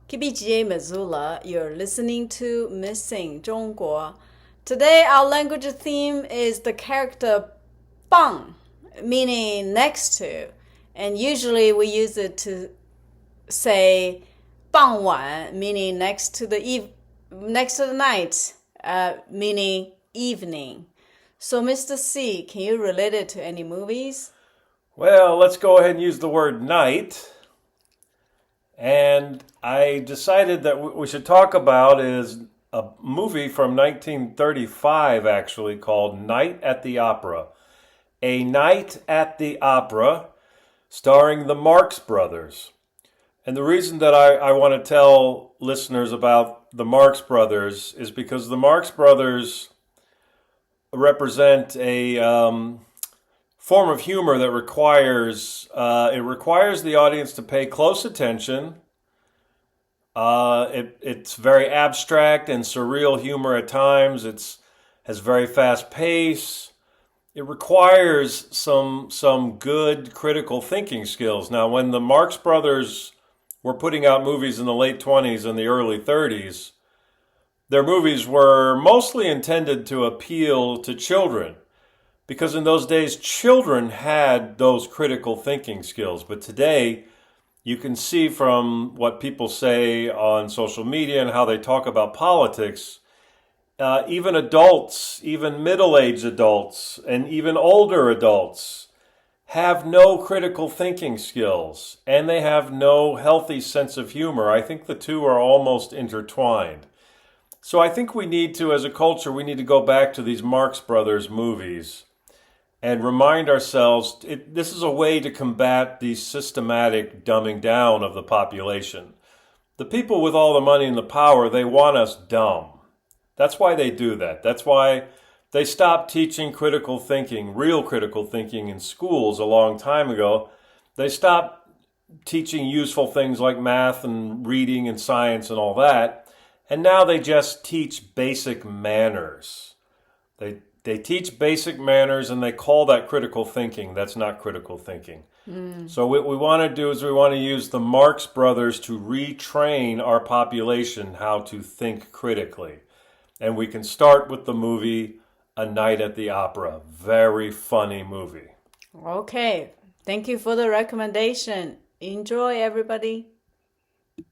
KBGA Missoula, you're listening to Missing Zhongguo. Today, our language theme is the character 傍, meaning next to. And usually we use it to say 傍晚, meaning next to the night, meaning evening. So, Mr. C, can you relate it to any movies? Well, let's go ahead and use the word night. And I decided that what we should talk about is a movie from 1935, actually, called Night at the Opera. A Night at the Opera, starring the Marx Brothers. And the reason that I want to tell listeners about the Marx Brothers is because the Marx Brothers represent a form of humor that requires the audience to pay close attention. It's very abstract and surreal humor at times. Has very fast pace. It requires some good critical thinking skills. Now, when the Marx Brothers were putting out movies in the late 20s and the early 30s, their movies were mostly intended to appeal to children. Because in those days, children had those critical thinking skills. But today, you can see from what people say on social media and how they talk about politics, even adults, even middle-aged adults, and even older adults have no critical thinking skills. And they have no healthy sense of humor. I think the two are almost intertwined. So I think we need to, as a culture, we need to go back to these Marx Brothers movies and remind ourselves, this is a way to combat the systematic dumbing down of the population. The people with all the money and the power, they want us dumb. That's why they do that. That's why they stopped teaching critical thinking, real critical thinking in schools a long time ago. They stopped teaching useful things like math and reading and science and all that. And now they just teach basic manners. They teach basic manners and they call that critical thinking. That's not critical thinking. So what we want to do is we want to use the Marx Brothers to retrain our population how to think critically. And we can start with the movie A Night at the Opera. Very funny movie. Okay, thank you for the recommendation. Enjoy, everybody.